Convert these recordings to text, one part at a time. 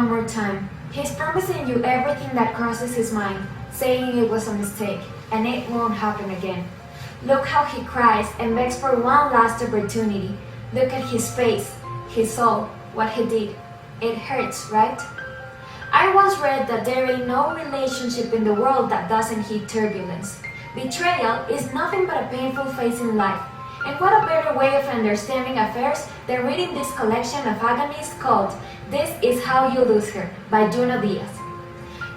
one more time. He's promising you everything that crosses his mind, saying it was a mistake, and it won't happen again. Look how he cries and begs for one last opportunity. Look at his face, his soul, what he did. It hurts, right? I once read that there ain't no relationship in the world that doesn't hit turbulence. Betrayal is nothing but a painful phase in life. And what a better way of understanding affairs than reading this collection of agonies called This Is How You Lose Her by Junot Díaz.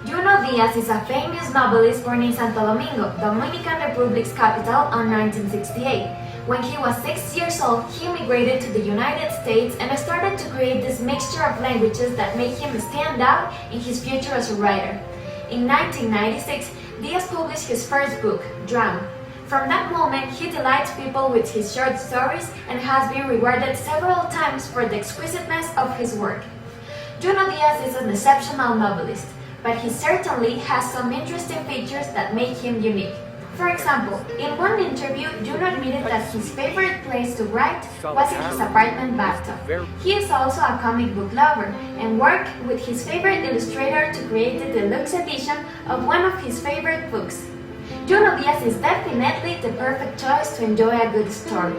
Junot Díaz is a famous novelist born in Santo Domingo, Dominican Republic's capital, in 1968. When he was 6 years old, he immigrated to the United States and started to create this mixture of languages that made him stand out in his future as a writer. In 1996, Díaz published his first book, Drown. From that moment, he delights people with his short stories and has been rewarded several times for the exquisiteness of his work. Junot Díaz is an exceptional novelist, but he certainly has some interesting features that make him unique. For example, in one interview, Junot admitted that his favorite place to write was in his apartment bathtub. He is also a comic book lover and worked with his favorite illustrator to create the deluxe edition of one of his favorite books. Junot Díaz is definitely the perfect choice to enjoy a good story.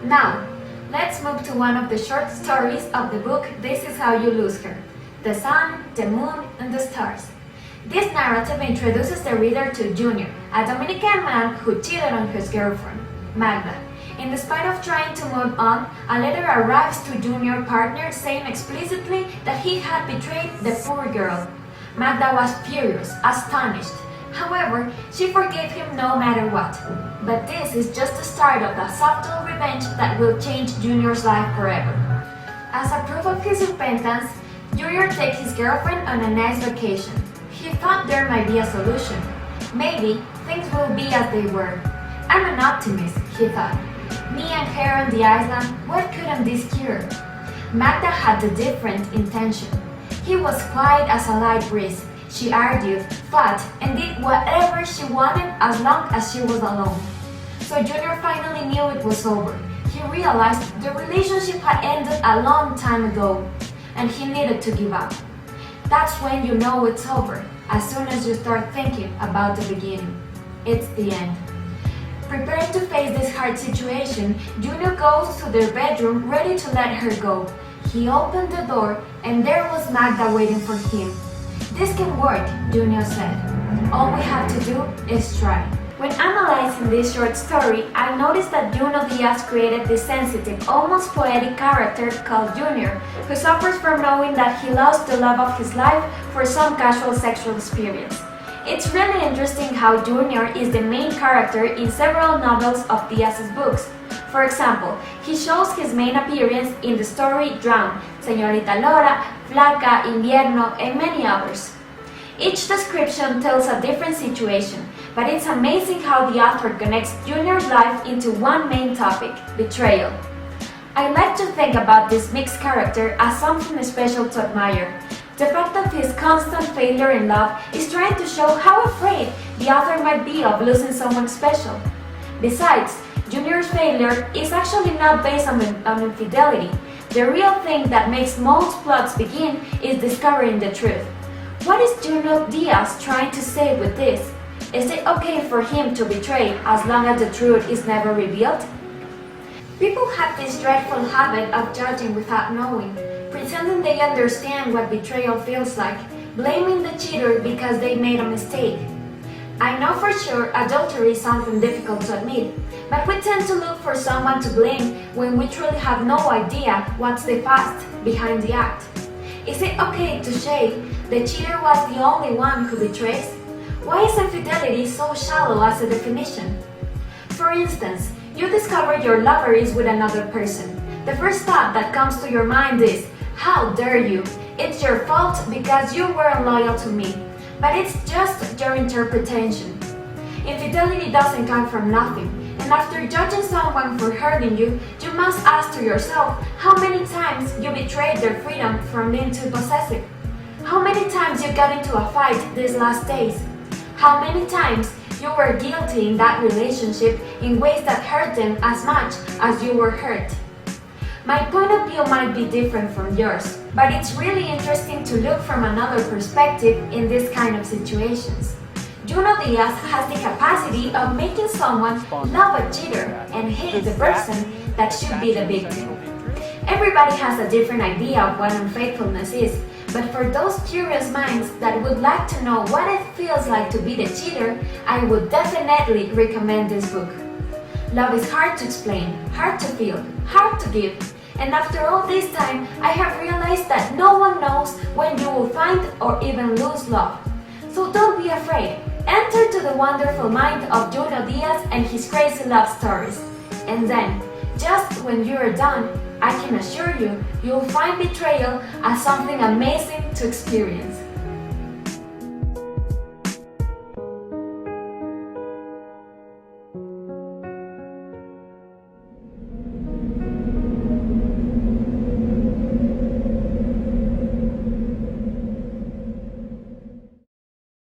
Now, let's move to one of the short stories of the book This Is How You Lose Her, The Sun, the Moon, and the Stars. This narrative introduces the reader to Junior, a Dominican man who cheated on his girlfriend, Magda. In spite of trying to move on, a letter arrives to Junior's partner saying explicitly that he had betrayed the poor girl. Magda was furious, astonished. However, she forgave him no matter what. But this is just the start of the subtle revenge that will change Junior's life forever. As a proof of his repentance, Junior takes his girlfriend on a nice vacation. He thought there might be a solution. Maybe things will be as they were. I'm an optimist, he thought. Me and her on the island, what couldn't this cure? Magda had a different intention. He was quiet as a light breeze. She argued, fought, and did whatever she wanted as long as she was alone. So Junior finally knew it was over. He realized the relationship had ended a long time ago, and he needed to give up. That's when you know it's over, as soon as you start thinking about the beginning. It's the end. Prepared to face this hard situation, Junior goes to their bedroom ready to let her go. He opened the door, and there was Magda waiting for him. This can work, Junior said. All we have to do is try. When analyzing this short story, I noticed that Junot Díaz created this sensitive, almost poetic character called Junior, who suffers from knowing that he lost the love of his life for some casual sexual experience. It's really interesting how Junior is the main character in several novels of Díaz's books. For example, he shows his main appearance in the story Drown, Señorita Lora, Flaca, Invierno, and many others. Each description tells a different situation, but it's amazing how the author connects Junior's life into one main topic, betrayal. I like to think about this mixed character as something special to admire. The fact that his constant failure in love is trying to show how afraid the author might be of losing someone special. Besides, Junior's failure is actually not based on infidelity. The real thing that makes most plots begin is discovering the truth. What is Junot Díaz trying to say with this? Is it okay for him to betray as long as the truth is never revealed? People have this dreadful habit of judging without knowing, pretending they understand what betrayal feels like, blaming the cheater because they made a mistake. I know for sure adultery is something difficult to admit, but we tend to look for someone to blame when we truly have no idea what's the past behind the act. Is it okay to say the cheater was the only one who betrays? Why is infidelity so shallow as a definition? For instance, you discover your lover is with another person. The first thought that comes to your mind is, how dare you? It's your fault because you weren't loyal to me. But it's just your interpretation. Infidelity doesn't come from nothing, and after judging someone for hurting you, you must ask to yourself how many times you betrayed their freedom from being too possessive. How many times you got into a fight these last days? How many times you were guilty in that relationship in ways that hurt them as much as you were hurt? My point of view might be different from yours, but it's really interesting to look from another perspective in this kind of situations. Junot Díaz has the capacity of making someone love a cheater and hate the person that should be the victim. Everybody has a different idea of what unfaithfulness is, but for those curious minds that would like to know what it feels like to be the cheater, I would definitely recommend this book. Love is hard to explain, hard to feel, hard to give. And after all this time, I have realized that no one knows when you will find or even lose love. So don't be afraid. Enter to the wonderful mind of Junot Díaz and his crazy love stories. And then, just when you are done, I can assure you, you'll find betrayal as something amazing to experience.